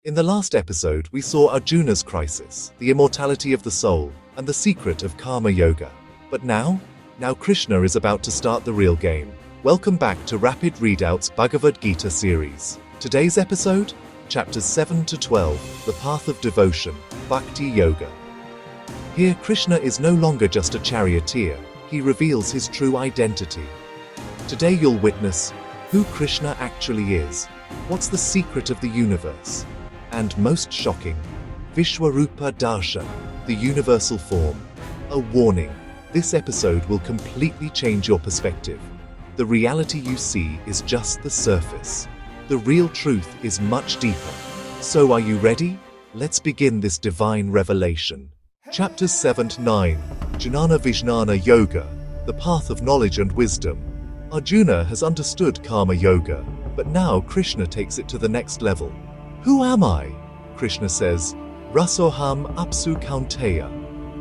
In the last episode, we saw Arjuna's crisis, the immortality of the soul, and the secret of karma yoga. But now Krishna is about to start the real game. Welcome back to Rapid Readouts Bhagavad Gita series. Today's episode, chapters 7 to 12, the path of devotion, Bhakti Yoga. Here, Krishna is no longer just a charioteer, he reveals his true identity. Today you'll witness who Krishna actually is, what's the secret of the universe, and most shocking, Vishwarupa Darshan, the universal form. A warning, this episode will completely change your perspective. The reality you see is just the surface. The real truth is much deeper. So are you ready? Let's begin this divine revelation. Chapters 7 to 9, Jnana Vijnana Yoga, the path of knowledge and wisdom. Arjuna has understood karma yoga, but now Krishna takes it to the next level. Who am I? Krishna says, Rasoham apsu kaunteya.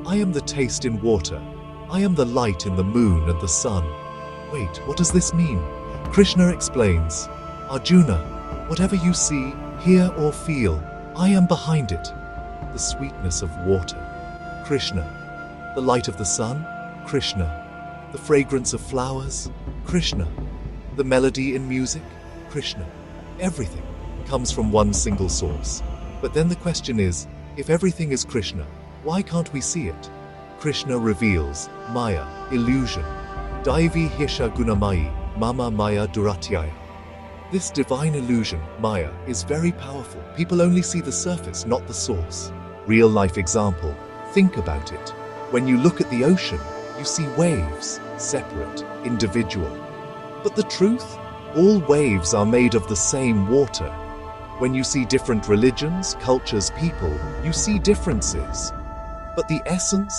I am the taste in water. I am the light in the moon and the sun. Wait, what does this mean? Krishna explains, Arjuna, whatever you see, hear or feel, I am behind it. The sweetness of water, Krishna. The light of the sun, Krishna. The fragrance of flowers, Krishna. The melody in music, Krishna. Everything comes from one single source. But then the question is, if everything is Krishna, why can't we see it? Krishna reveals, Maya, illusion. Daivi hisha gunamayi, mama maya duratyaya. This divine illusion, Maya, is very powerful. People only see the surface, not the source. Real life example, think about it. When you look at the ocean, you see waves, separate, individual. But the truth? All waves are made of the same water. When you see different religions, cultures, people, you see differences. But the essence?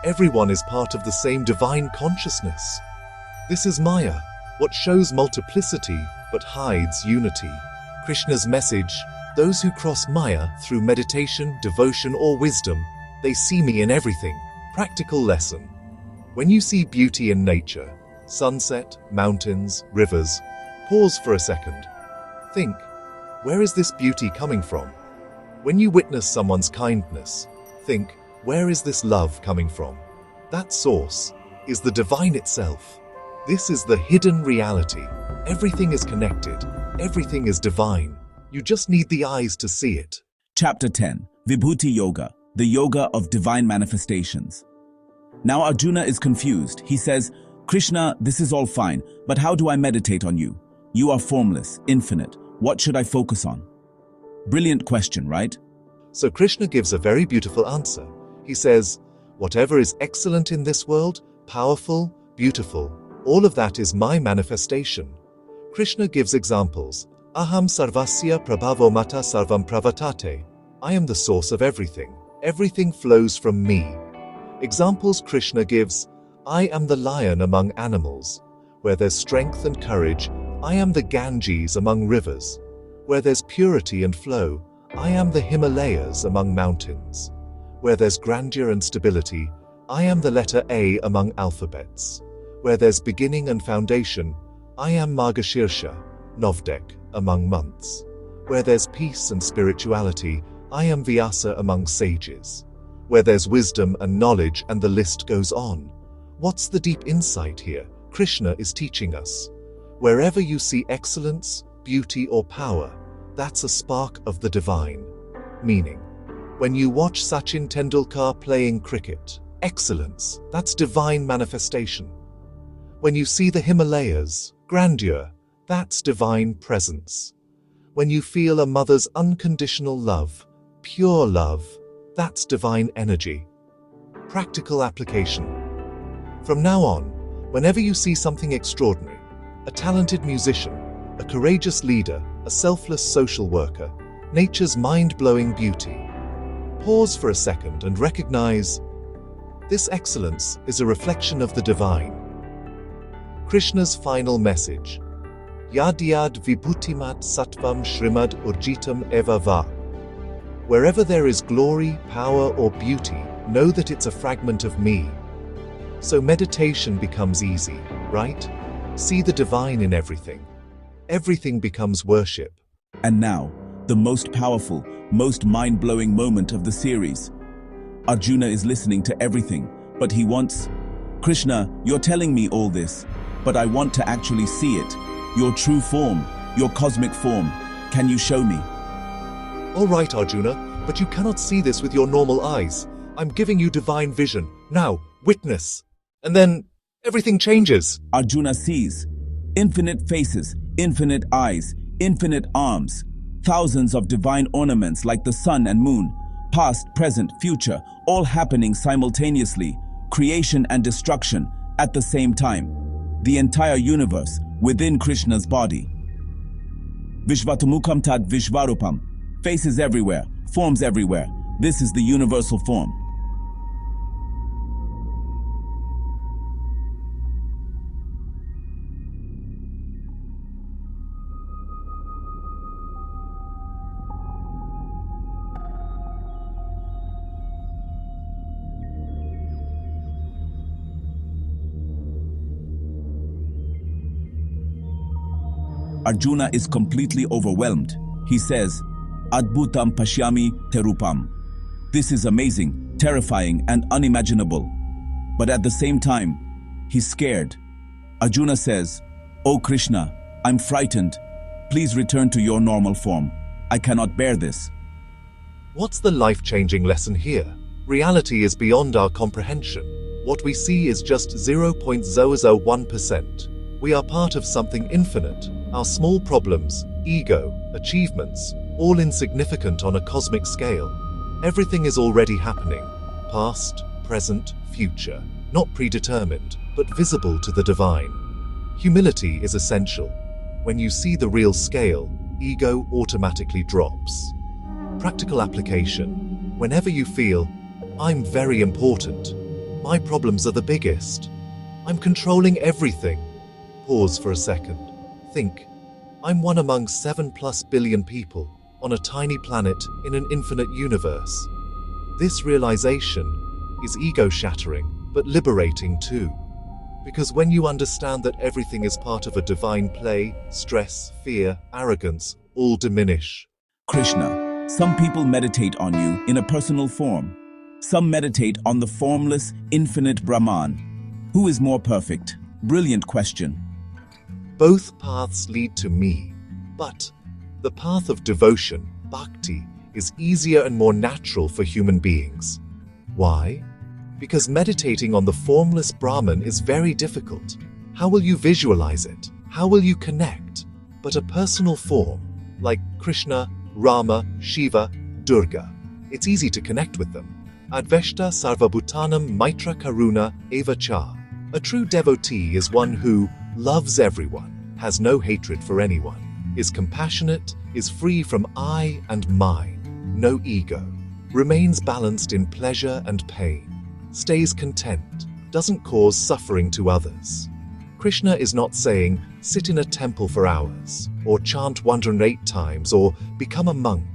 Everyone is part of the same divine consciousness. This is Maya, what shows multiplicity but hides unity. Krishna's message, those who cross Maya through meditation, devotion or wisdom, they see me in everything. Practical lesson. When you see beauty in nature, sunset, mountains, rivers, pause for a second. Think, where is this beauty coming from? When you witness someone's kindness, think, where is this love coming from? That source is the divine itself. This is the hidden reality. Everything is connected. Everything is divine. You just need the eyes to see it. Chapter 10, Vibhuti Yoga, the yoga of divine manifestations. Now Arjuna is confused. He says, Krishna, this is all fine, but how do I meditate on you? You are formless, infinite. What should I focus on? Brilliant question, right? So Krishna gives a very beautiful answer. He says, whatever is excellent in this world, powerful, beautiful, all of that is my manifestation. Krishna gives examples. Aham sarvasya prabhavo mata sarvam pravatate. I am the source of everything. Everything flows from me. Examples Krishna gives. I am the lion among animals. Where there's strength and courage, I am the Ganges among rivers. Where there's purity and flow, I am the Himalayas among mountains. Where there's grandeur and stability, I am the letter A among alphabets. Where there's beginning and foundation, I am Margashirsha, Novdek, among months. Where there's peace and spirituality, I am Vyasa among sages. Where there's wisdom and knowledge, and the list goes on. What's the deep insight here? Krishna is teaching us. Wherever you see excellence, beauty or power, that's a spark of the divine. Meaning, when you watch Sachin Tendulkar playing cricket, excellence, that's divine manifestation. When you see the Himalayas, grandeur, that's divine presence. When you feel a mother's unconditional love, pure love, that's divine energy. Practical application. From now on, whenever you see something extraordinary, a talented musician, a courageous leader, a selfless social worker, nature's mind-blowing beauty, pause for a second and recognize this excellence is a reflection of the divine. Krishna's final message. Yad yad vibhutimat sattvam shrimad urjitam eva va. Wherever there is glory, power or beauty, know that it's a fragment of me. So meditation becomes easy, right? See the divine in everything. Everything becomes worship. And now, the most powerful, most mind-blowing moment of the series. Arjuna is listening to everything, but he wants, Krishna, you're telling me all this, but I want to actually see it. Your true form, your cosmic form. Can you show me? All right, Arjuna, but you cannot see this with your normal eyes. I'm giving you divine vision. Now, witness. And then everything changes. Arjuna sees infinite faces, infinite eyes, infinite arms, thousands of divine ornaments like the sun and moon, past, present, future, all happening simultaneously, creation and destruction at the same time. The entire universe within Krishna's body. Vishvatamukam tad Vishwarupam. Faces everywhere, forms everywhere. This is the universal form. Arjuna is completely overwhelmed. He says, Adbhutam pashyami terupam. This is amazing, terrifying, and unimaginable. But at the same time, he's scared. Arjuna says, Oh Krishna, I'm frightened. Please return to your normal form. I cannot bear this. What's the life-changing lesson here? Reality is beyond our comprehension. What we see is just 0.001%. We are part of something infinite. Our small problems, ego, achievements, all insignificant on a cosmic scale. Everything is already happening. Past, present, future. Not predetermined, but visible to the divine. Humility is essential. When you see the real scale, ego automatically drops. Practical application. Whenever you feel, I'm very important. My problems are the biggest. I'm controlling everything. Pause for a second. Think. I'm one among 7+ billion people on a tiny planet in an infinite universe. This realization is ego-shattering, but liberating too. Because when you understand that everything is part of a divine play, stress, fear, arrogance all diminish. Krishna, some people meditate on you in a personal form. Some meditate on the formless, infinite Brahman. Who is more perfect? Brilliant question. Both paths lead to me, but the path of devotion, bhakti, is easier and more natural for human beings. Why? Because meditating on the formless Brahman is very difficult. How will you visualize it? How will you connect? But a personal form, like Krishna, Rama, Shiva, Durga, it's easy to connect with them. Adveshta sarvabhutanam maitra karuna eva cha. A true devotee is one who loves everyone, has no hatred for anyone, is compassionate, is free from I and mine, no ego, remains balanced in pleasure and pain, stays content, doesn't cause suffering to others. Krishna is not saying, sit in a temple for hours, or chant 108 times, or become a monk.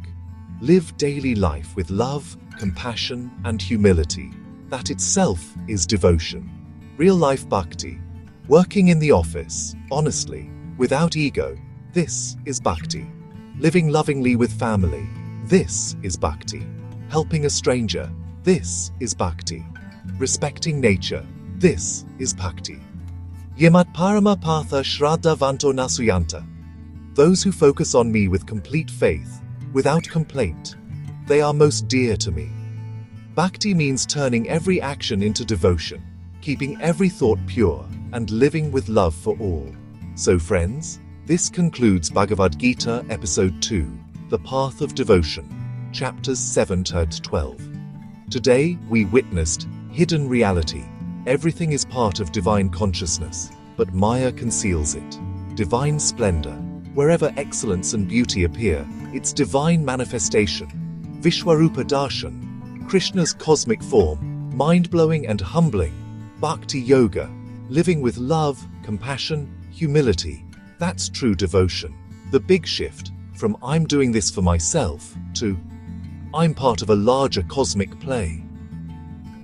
Live daily life with love, compassion, and humility. That itself is devotion. Real-life bhakti. Working in the office, honestly, without ego, this is bhakti. Living lovingly with family, this is bhakti. Helping a stranger, this is bhakti. Respecting nature, this is bhakti. Yemat parama patha shraddha vanto nasuyanta. Those who focus on me with complete faith, without complaint, they are most dear to me. Bhakti means turning every action into devotion, keeping every thought pure, and living with love for all. So friends, this concludes Bhagavad Gita Episode 2, The Path of Devotion, Chapters 7-12. Today we witnessed hidden reality. Everything is part of divine consciousness, but Maya conceals it. Divine splendor. Wherever excellence and beauty appear, it's divine manifestation. Vishwarupa darshan. Krishna's cosmic form, mind-blowing and humbling. Bhakti Yoga. Living with love, compassion, humility. That's true devotion. The big shift from I'm doing this for myself to I'm part of a larger cosmic play.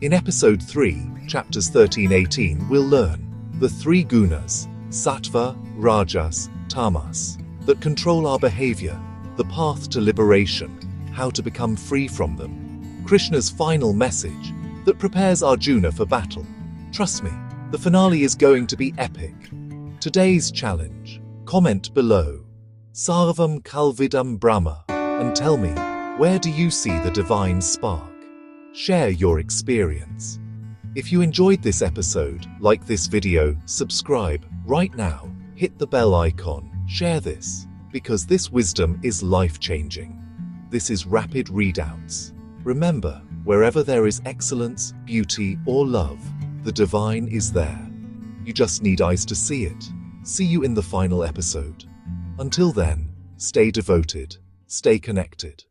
In Episode 3, Chapters 13-18, we'll learn the three gunas, sattva, rajas, tamas, that control our behavior, the path to liberation, how to become free from them. Krishna's final message that prepares Arjuna for battle. Trust me, the finale is going to be epic. Today's challenge. Comment below. Sarvam Kalvidam Brahma, and tell me, where do you see the divine spark? Share your experience. If you enjoyed this episode, like this video, subscribe right now, hit the bell icon, share this, because this wisdom is life-changing. This is Rapid Readouts. Remember, wherever there is excellence, beauty, or love, the divine is there. You just need eyes to see it. See you in the final episode. Until then, stay devoted, stay connected.